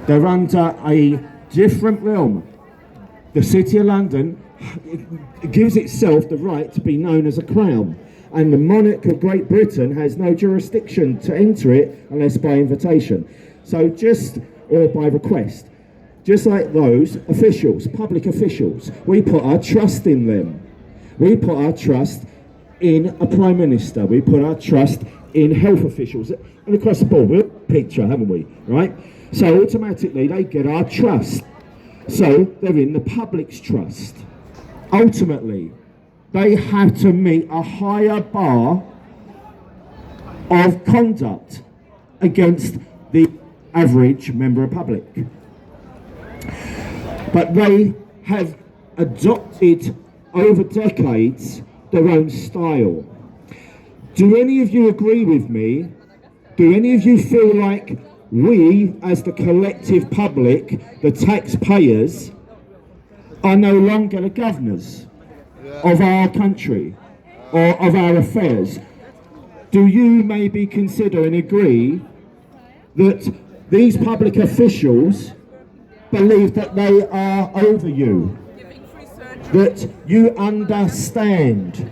They're under a different realm. The City of London gives itself the right to be known as a crown, and the monarch of Great Britain has no jurisdiction to enter it unless by invitation. So or by request. Just like those officials, public officials, we put our trust in them. We put our trust in a Prime Minister. We put our trust in health officials. And across the board, we're a picture, haven't we? Right? So automatically they get our trust. So they're in the public's trust. Ultimately, they have to meet a higher bar of conduct against the average member of public. But they have adopted over decades their own style. Do any of you agree with me? Do any of you feel like we, as the collective public, the taxpayers, are no longer the governors of our country or of our affairs? Do you maybe consider and agree that these public officials believe that they are over you? That you understand?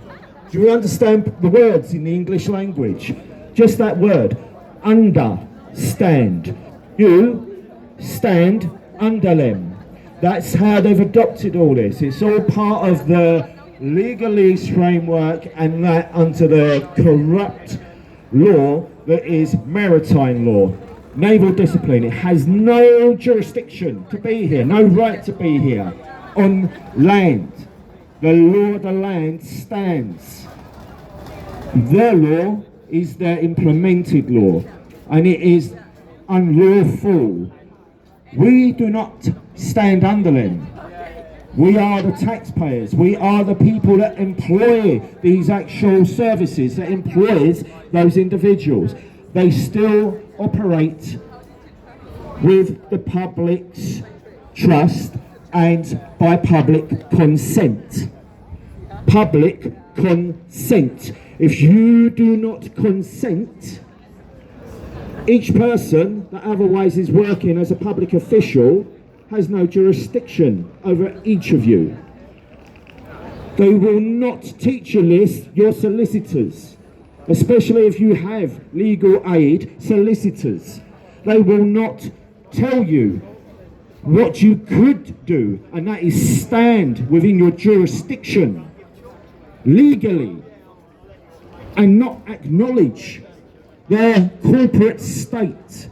Do you understand the words in the English language? Just that word, understand. You stand under them. That's how they've adopted all this. It's all part of the legalese framework and that under the corrupt law that is maritime law. Naval discipline. It has no jurisdiction to be here, no right to be here on land. The law of the land stands. Their law is their implemented law, and it is unlawful. We do not stand under them. We are the taxpayers. We are the people that employ these actual services, that employs those individuals. They still operate with the public's trust and by public consent. Public consent. If you do not consent, each person that otherwise is working as a public official has no jurisdiction over each of you. They will not teach you this, your solicitors, especially if you have legal aid solicitors. They will not tell you what you could do, and that is stand within your jurisdiction legally and not acknowledge their corporate state,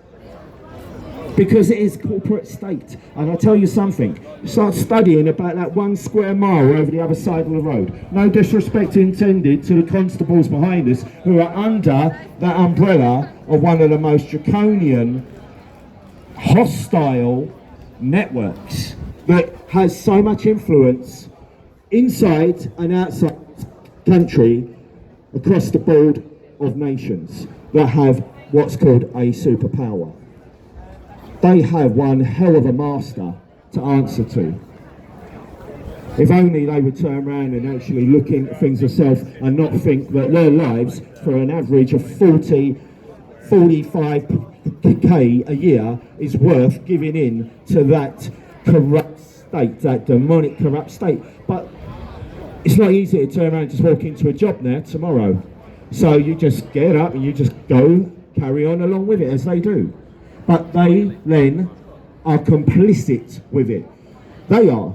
because it is corporate state. And I'll tell you something, start studying about that 1 square mile over the other side of the road. No disrespect intended to the constables behind us who are under that umbrella of one of the most draconian, hostile networks that has so much influence inside and outside the country, across the board of nations that have what's called a superpower. They have one hell of a master to answer to. If only they would turn around and actually look into things themselves and not think that their lives, for an average of 45k a year, is worth giving in to that corrupt state, that demonic corrupt state. But it's not easy to turn around and just walk into a job now tomorrow. So you just get up and you just go, carry on along with it as they do. But they then are complicit with it. They are.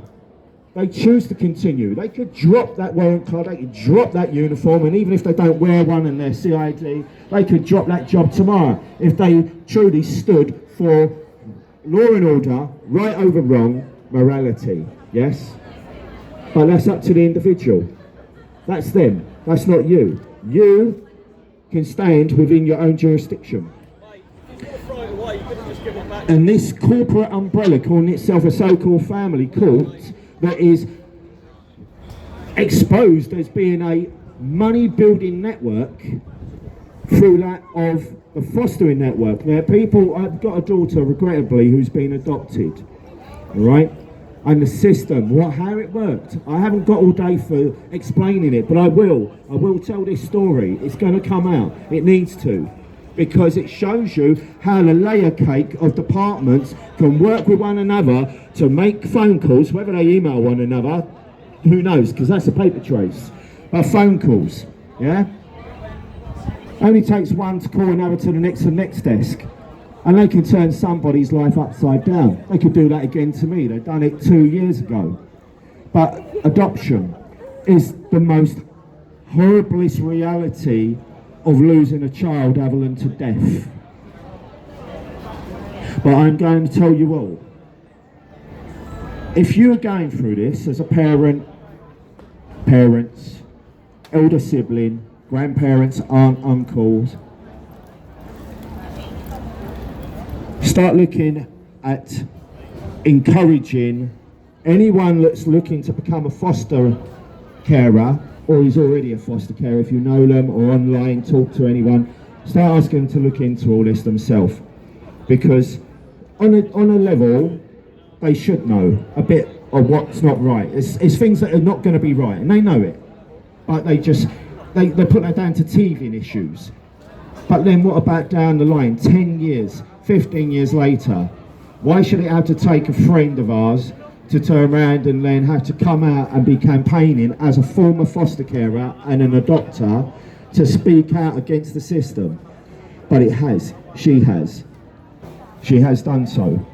They choose to continue. They could drop that warrant card, they could drop that uniform, and even if they don't wear one and they're CID, they could drop that job tomorrow if they truly stood for law and order, right over wrong, morality. Yes? But that's up to the individual. That's them. That's not you. You can stand within your own jurisdiction. And this corporate umbrella, calling itself a so-called family court, that is exposed as being a money-building network through that of the fostering network. Now, I've got a daughter, regrettably, who's been adopted, right? And the system, how it worked. I haven't got all day for explaining it, but I will. I will tell this story. It's going to come out. It needs to. because it shows you how the layer cake of departments can work with one another to make phone calls, whether they email one another, who knows, because that's a paper trace. But phone calls, yeah? Only takes one to call another to the next desk, and they can turn somebody's life upside down. They could do that again to me. They've done it 2 years ago. But adoption is the most horriblest reality of losing a child other than to death. But I'm going to tell you all, if you are going through this as a parent, parents, elder sibling, grandparents, aunt, uncles, start looking at encouraging anyone that's looking to become a foster carer, or is already a foster carer, if you know them, or online, talk to anyone, start asking them to look into all this themselves. Because on a level, they should know a bit of what's not right. It's things that are not going to be right, and they know it. But they put that down to teething issues. But then what about down the line, 10 years, 15 years later? Why should it have to take a friend of ours to turn around and then have to come out and be campaigning as a former foster carer and an adopter to speak out against the system? But it has. She has done so.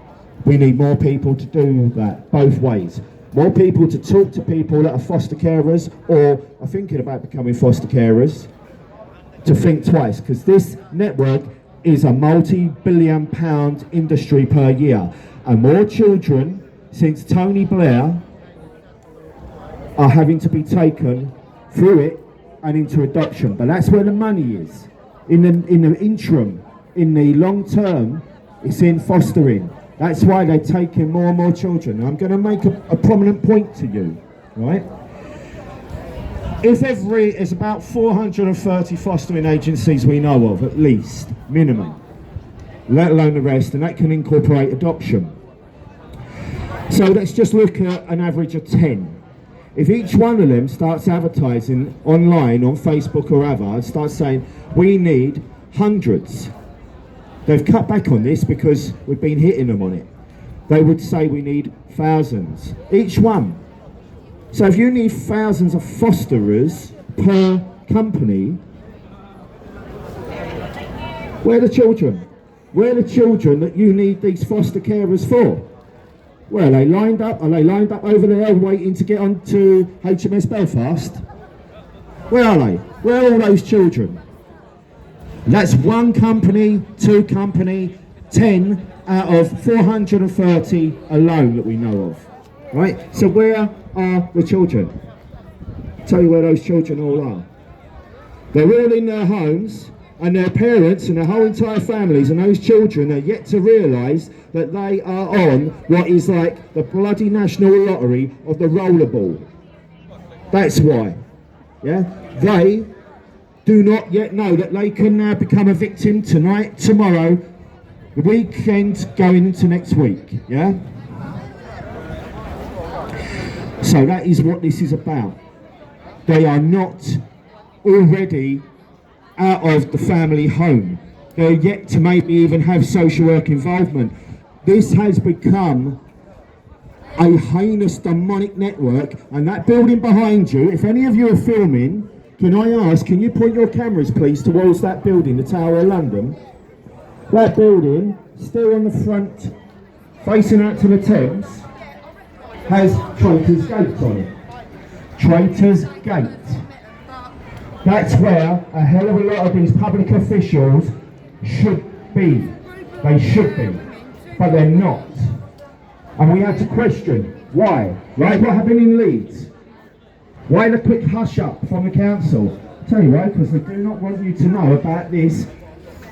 We need more people to do that, both ways. More people to talk to people that are foster carers or are thinking about becoming foster carers, to think twice, because this network is a multi-billion pound industry per year, and more children since Tony Blair are having to be taken through it and into adoption. But that's where the money is. In the interim, in the long term, it's in fostering. That's why they're taking more and more children. I'm going to make a prominent point to you, right? It's about 430 fostering agencies we know of, at least, minimum, let alone the rest, and that can incorporate adoption. So let's just look at an average of 10. If each one of them starts advertising online, on Facebook or other, and starts saying, we need hundreds. They've cut back on this because we've been hitting them on it. They would say we need thousands, each one. So if you need thousands of fosterers per company, where are the children? Where are the children that you need these foster carers for? Where are they lined up? Are they lined up over there waiting to get onto HMS Belfast? Where are they? Where are all those children? And that's one company, two company, 10 out of 430 alone that we know of. Right? So where are the children? I'll tell you where those children all are. They're all in their homes, and their parents and their whole entire families and those children are yet to realise that they are on what is like the bloody national lottery of the rollerball. That's why. Yeah? They do not yet know that they can now become a victim tonight, tomorrow, the weekend going into next week. Yeah? So that is what this is about. They are not already out of the family home. They're yet to maybe even have social work involvement. This has become a heinous demonic network, and that building behind you, if any of you are filming, can I ask, can you point your cameras please towards that building, the Tower of London? That building, still on the front, facing out to the Thames, has Traitors Gate on it. Traitors Gate. That's where a hell of a lot of these public officials should be. They should be, but they're not. And we had to question why. Like what happened in Leeds. Why the quick hush up from the council? I'll tell you why, because they do not want you to know about this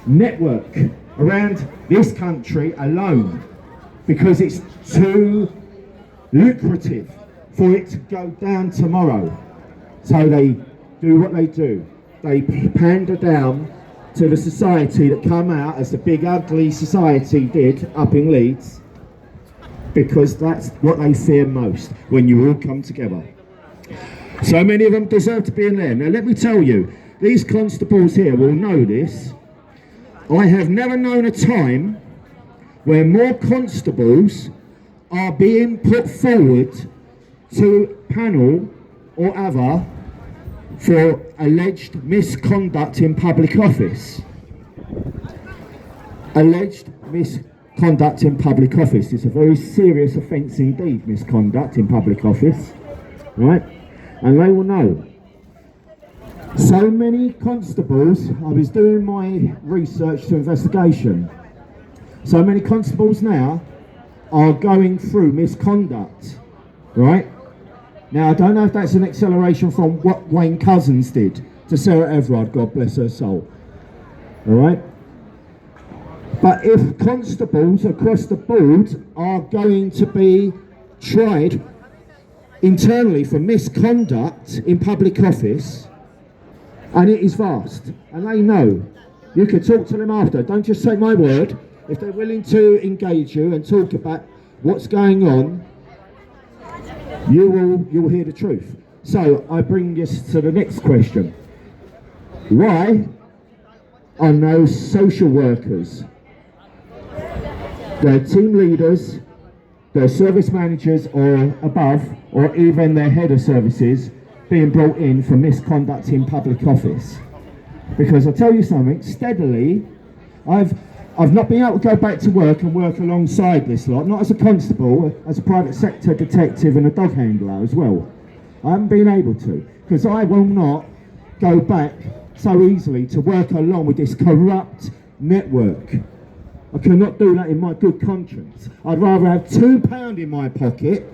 network around this country alone, because it's too lucrative for it to go down tomorrow. So they do what they do. They pander down to the society that come out as the big ugly society did up in Leeds, because that's what they fear most when you all come together. So many of them deserve to be in there. Now let me tell you, these constables here will know this. I have never known a time where more constables are being put forward to panel or other for alleged misconduct in public office. Alleged misconduct in public office is a very serious offence indeed, misconduct in public office, right? And they will know. So many constables, I was doing my research to investigation, so many constables now are going through misconduct, right? Now, I don't know if that's an acceleration from what Wayne Couzens did to Sarah Everard, God bless her soul, all right? But if constables across the board are going to be tried internally for misconduct in public office, and it is vast, and they know, you can talk to them after, don't just take my word. If they're willing to engage you and talk about what's going on, you'll hear the truth. So I bring us to the next question. Why are no social workers, their team leaders, their service managers or above, or even their head of services, being brought in for misconduct in public office? Because I'll tell you something, steadily, I've not been able to go back to work and work alongside this lot, not as a constable, as a private sector detective and a dog handler as well. I haven't been able to, because I will not go back so easily to work along with this corrupt network. I cannot do that in my good conscience. I'd rather have £2 in my pocket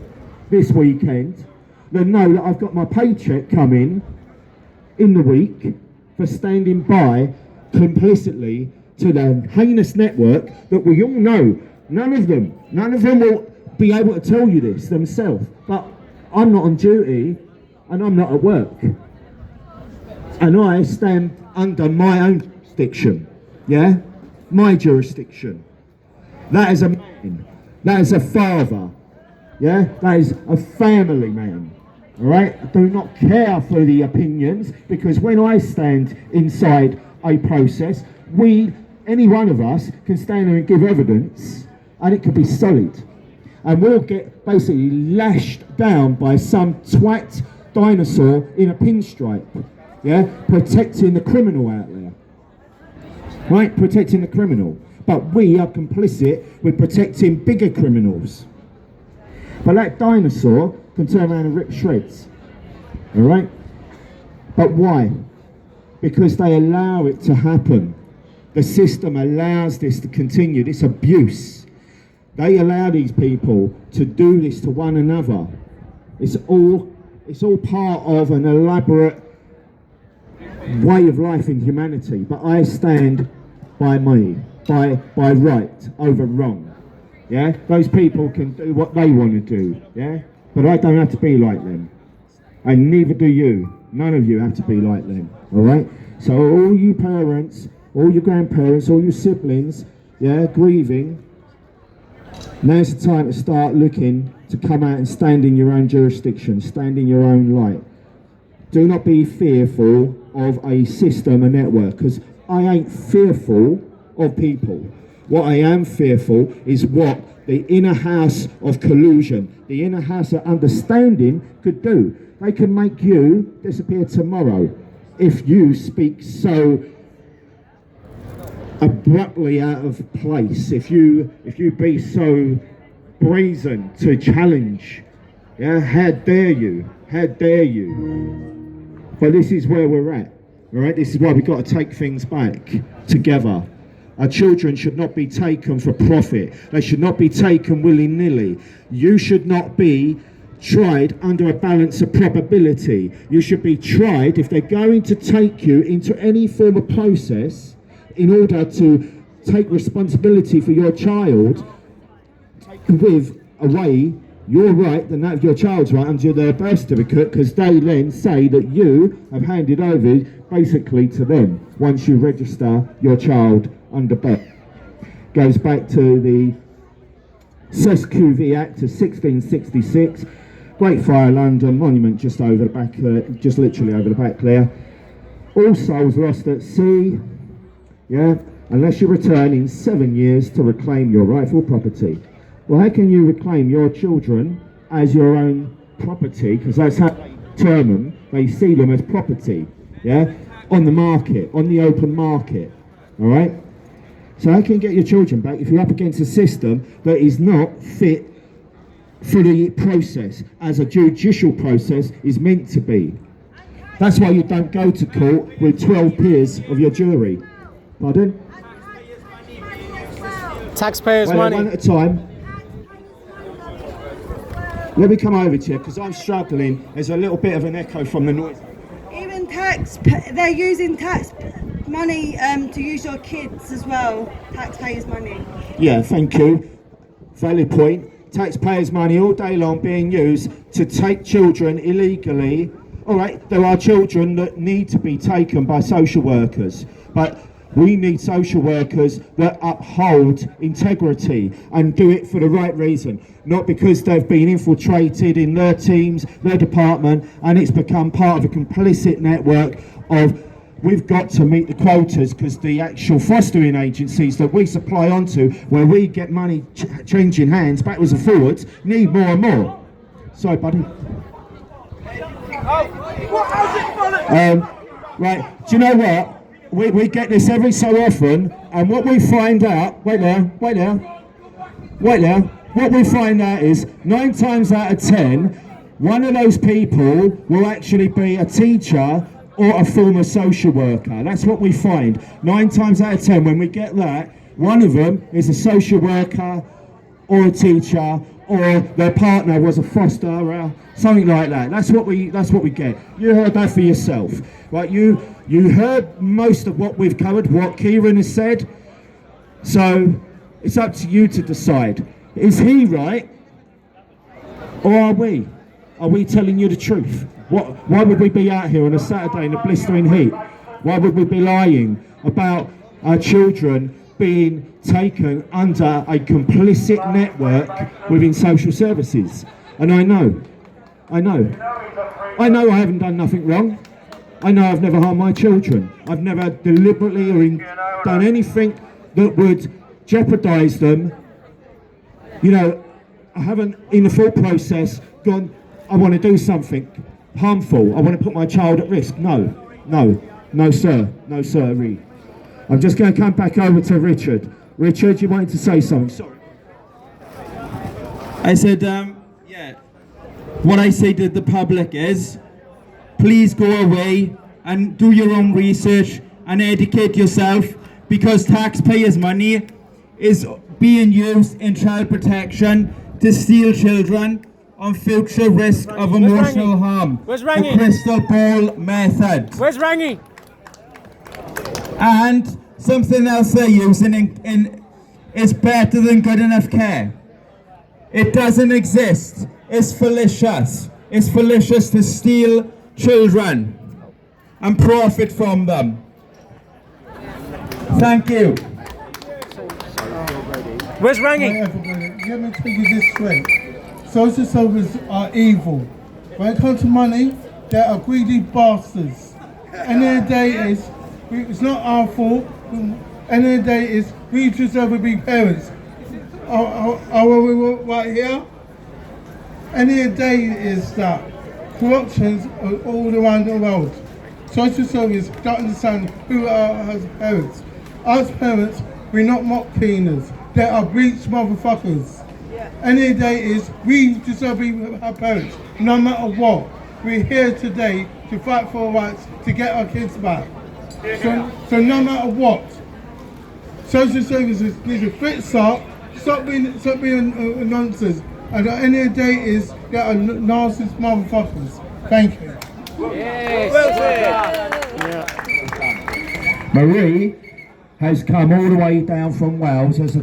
this weekend than know that I've got my paycheck coming in the week for standing by complicitly to the heinous network that we all know. None of them will be able to tell you this themselves, but I'm not on duty and I'm not at work. And I stand under my own jurisdiction, yeah? My jurisdiction. That is a man, that is a father, yeah? That is a family man, all right? I do not care for the opinions, because when I stand inside a process, any one of us can stand there and give evidence, and it could be solid. And we'll get basically lashed down by some twat dinosaur in a pinstripe, yeah? Protecting the criminal out there. Right? Protecting the criminal. But we are complicit with protecting bigger criminals. But that dinosaur can turn around and rip shreds. Alright? But why? Because they allow it to happen. The system allows this to continue, this abuse. They allow these people to do this to one another. It's all part of an elaborate way of life in humanity. But I stand by me, by right over wrong. Yeah? Those people can do what they want to do. Yeah? But I don't have to be like them. And neither do you. None of you have to be like them. Alright? So all you parents, all your grandparents, all your siblings, yeah, grieving, now's the time to start looking to come out and stand in your own jurisdiction, stand in your own light. Do not be fearful of a system, a network, because I ain't fearful of people. What I am fearful is what the inner house of collusion, the inner house of understanding could do. They can make you disappear tomorrow if you speak so abruptly out of place, if you be so brazen to challenge. Yeah, how dare you? How dare you? But this is where we're at. All right, this is why we've got to take things back together. Our children should not be taken for profit. They should not be taken willy-nilly. You should not be tried under a balance of probability. You should be tried, if they're going to take you into any form of process in order to take responsibility for your child, with away your right and that of your child's right under their birth certificate, because they then say that you have handed over basically to them once you register your child under birth. Goes back to the SESQV Act of 1666, Great Fire London, monument just over the back, just literally over the back there. All souls lost at sea, yeah, unless you return in 7 years to reclaim your rightful property. Well, how can you reclaim your children as your own property? Because that's how they term them. They see them as property, yeah, on the market, on the open market, all right? So how can you get your children back if you're up against a system that is not fit for the process, as a judicial process is meant to be? That's why you don't go to court with 12 peers of your jury. Pardon? Taxpayers' Well, money. one at a time. Let me come over to you because I'm struggling. There's a little bit of an echo from the noise. Even they're using tax money to use your kids as well. Taxpayers' money. Yeah, thank you. Valid point. Taxpayers' money all day long being used to take children illegally. All right, there are children that need to be taken by social workers, but we need social workers that uphold integrity and do it for the right reason, not because they've been infiltrated in their teams, their department, and it's become part of a complicit network of we've got to meet the quotas because the actual fostering agencies that we supply onto, where we get money changing hands backwards and forwards, need more and more. Sorry, buddy. Right, do you know what? We get this every so often, and what we find out, wait there, what we find out is 9 times out of 10, one of those people will actually be a teacher or a former social worker. That's what we find. 9 times out of 10, when we get that, one of them is a social worker or a teacher, or their partner was a foster, something like that. That's what we get. You heard that for yourself, right? You heard most of what we've covered, what Kieran has said. So it's up to you to decide. Is he right, or are we? Are we telling you the truth? Why would we be out here on a Saturday in the blistering heat? Why would we be lying about our children being taken under a complicit network within social services? And I know I haven't done nothing wrong. I know I've never harmed my children. I've never deliberately done anything that would jeopardise them. You know, I haven't in the thought process gone, I want to do something harmful. I want to put my child at risk. No, sir. No, sir. I'm just going to come back over to Richard. Richard, you wanted to say something? Sorry. I said, yeah. What I say to the public is, please go away and do your own research and educate yourself, because taxpayers' money is being used in child protection to steal children on future risk of emotional harm. Where's The Rangi? crystal ball method. Where's Rangi? And something else they're using is better than good enough care. It doesn't exist. It's fallacious. It's fallacious to steal children and profit from them. Thank you. Where's Rangi? Everybody, let me tell you this straight. Social services are evil. When it comes to money, they are greedy bastards. End of the day is, it's not our fault. End of the day is, we deserve to be parents. Are we right here? End of the day is that corruptions are all around the world. Social services don't understand who are as parents. As parents, we're not mock cleaners. They are breach motherfuckers. End of the day is, we deserve to be our parents, no matter what. We're here today to fight for our rights, to get our kids back. So no matter what, social services need to fix up, stop being nonsense. And at the end of the day is, they are nasty motherfuckers. Thank you. Marie has come all the way down from Wales as a